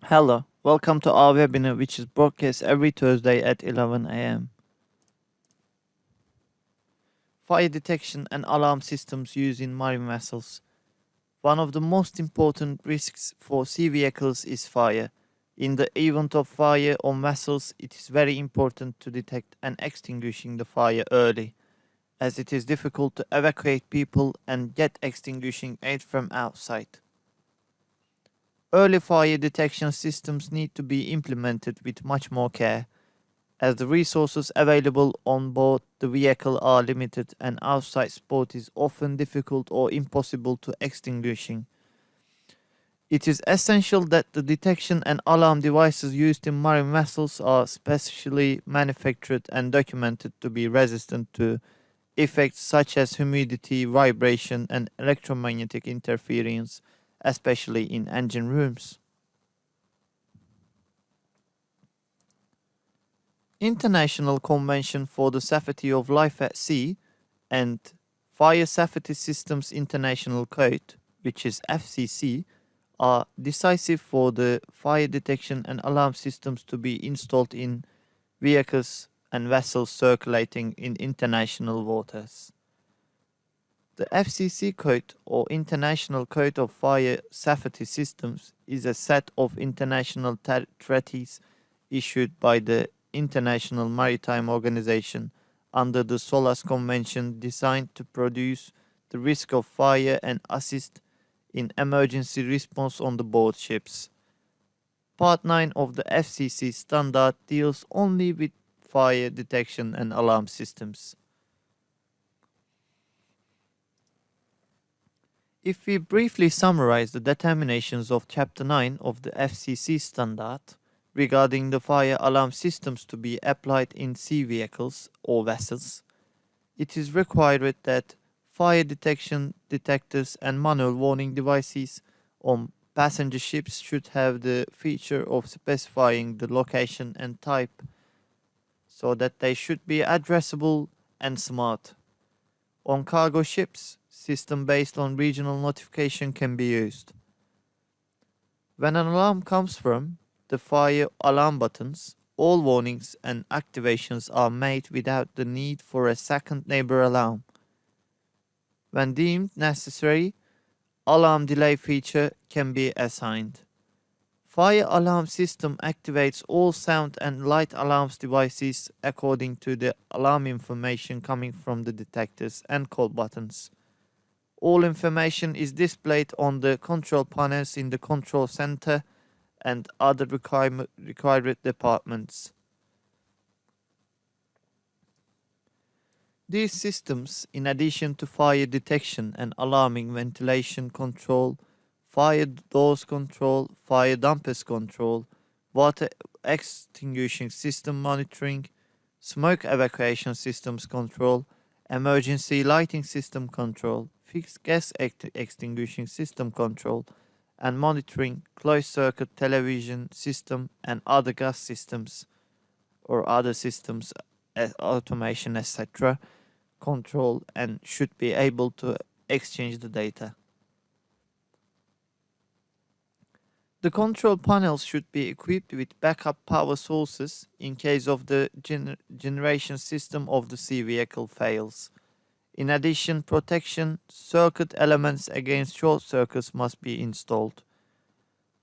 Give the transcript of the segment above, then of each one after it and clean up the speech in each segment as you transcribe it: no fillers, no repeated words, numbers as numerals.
Hello, welcome to our webinar, which is broadcast every Thursday at 11 a.m. Fire detection and alarm systems used in marine vessels. One of the most important risks for sea vehicles is fire. In the event of fire on vessels, it is very important to detect and extinguishing the fire early, as it is difficult to evacuate people and get extinguishing aid from outside. Early fire detection systems need to be implemented with much more care, as the resources available on board the vehicle are limited and outside support is often difficult or impossible to extinguishing. It is essential that the detection and alarm devices used in marine vessels are specially manufactured and documented to be resistant to effects such as humidity, vibration, and electromagnetic interference, especially in engine rooms. International Convention for the Safety of Life at Sea and Fire Safety Systems International Code, which is FCC, are decisive for the fire detection and alarm systems to be installed in vehicles and vessels circulating in international waters. The FCC Code, or International Code of Fire Safety Systems, is a set of international treaties issued by the International Maritime Organization under the SOLAS Convention designed to reduce the risk of fire and assist in emergency response on the board ships. Part 9 of the FCC standard deals only with fire detection and alarm systems. If we briefly summarize the determinations of Chapter 9 of the FCC standard regarding the fire alarm systems to be applied in sea vehicles or vessels, it is required that fire detection detectors and manual warning devices on passenger ships should have the feature of specifying the location and type so that they should be addressable and smart. On cargo ships, system based on regional notification can be used. When an alarm comes from the fire alarm buttons, all warnings and activations are made without the need for a second neighbor alarm. When deemed necessary, alarm delay feature can be assigned. Fire alarm system activates all sound and light alarms devices according to the alarm information coming from the detectors and call buttons. All information is displayed on the control panels in the control center and other required departments. These systems, in addition to fire detection and alarming ventilation control, fire doors control, fire dampers control, water extinguishing system monitoring, smoke evacuation systems control, emergency lighting system control, fixed gas extinguishing system control, and monitoring closed circuit television system and other gas systems or other systems, automation, etc., control and should be able to exchange the data. The control panels should be equipped with backup power sources in case of the generation system of the sea vehicle fails. In addition, protection circuit elements against short circuits must be installed.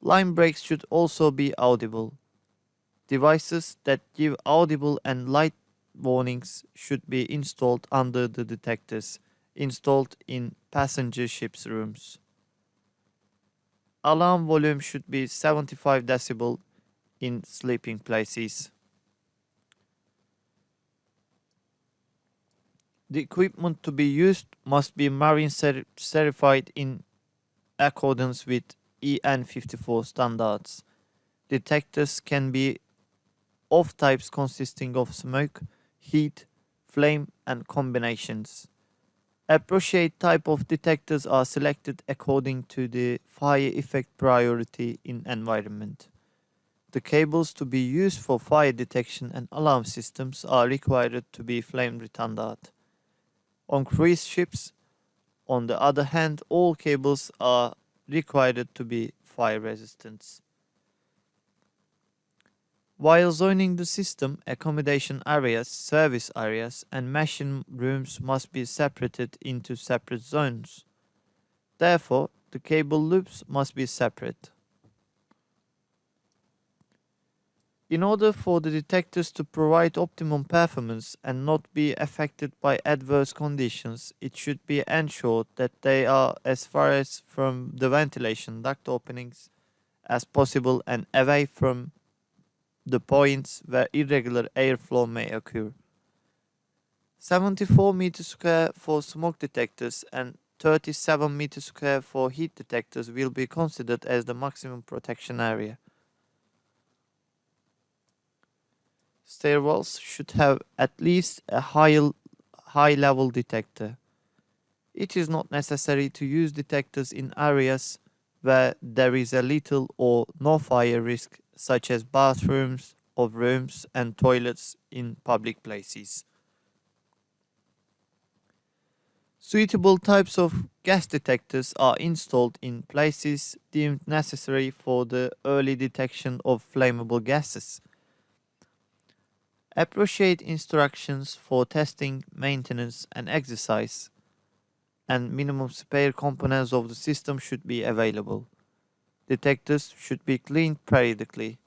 Line breaks should also be audible. Devices that give audible and light warnings should be installed under the detectors installed in passenger ships' rooms. Alarm volume should be 75 decibel in sleeping places. The equipment to be used must be marine certified in accordance with EN 54 standards. Detectors can be of types consisting of smoke, heat, flame, and combinations. Appropriate type of detectors are selected according to the fire effect priority in environment. The cables to be used for fire detection and alarm systems are required to be flame retardant. On cruise ships, on the other hand, all cables are required to be fire resistant. While zoning the system, accommodation areas, service areas, and machine rooms must be separated into separate zones. Therefore, the cable loops must be separate. In order for the detectors to provide optimum performance and not be affected by adverse conditions, it should be ensured that they are as far as from the ventilation duct openings as possible and away from the points where irregular airflow may occur. 74 meters square for smoke detectors and 37 meters square for heat detectors will be considered as the maximum protection area. Stairwells should have at least a high level detector. It is not necessary to use detectors in areas where there is a little or no fire risk, such as bathrooms of rooms and toilets in public places. Suitable types of gas detectors are installed in places deemed necessary for the early detection of flammable gases. Appropriate instructions for testing, maintenance, and exercise, and minimum spare components of the system should be available. Detectors should be cleaned periodically.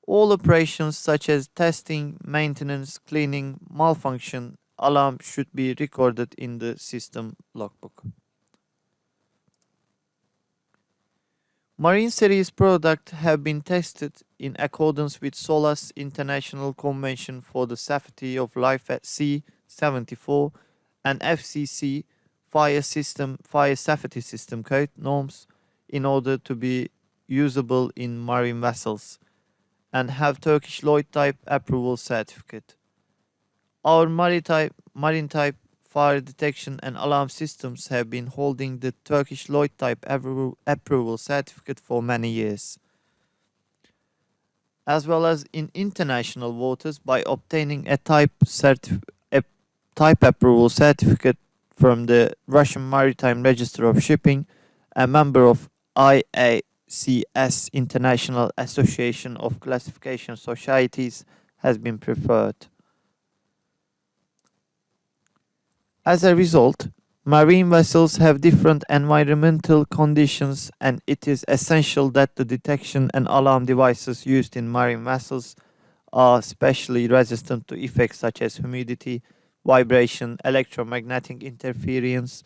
All operations such as testing, maintenance, cleaning, malfunction, alarm should be recorded in the system logbook. Marine series products have been tested in accordance with SOLAS International Convention for the Safety of Life at Sea 74 and FCC Fire Safety System Code norms in order to be usable in marine vessels and have Turkish Lloyd type approval certificate. Our marine type fire detection and alarm systems have been holding the Turkish Lloyd type approval certificate for many years, as well as in international waters by obtaining a type approval certificate from the Russian Maritime Register of Shipping, a member of IACS International Association of Classification Societies has been preferred. As a result, marine vessels have different environmental conditions, and it is essential that the detection and alarm devices used in marine vessels are specially resistant to effects such as humidity, vibration, electromagnetic interference,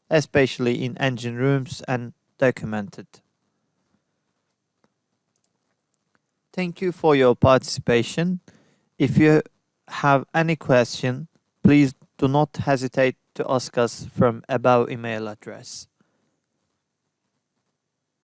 especially in engine rooms, and documented. Thank you for your participation. If you have any question, please do not hesitate to ask us from above email address.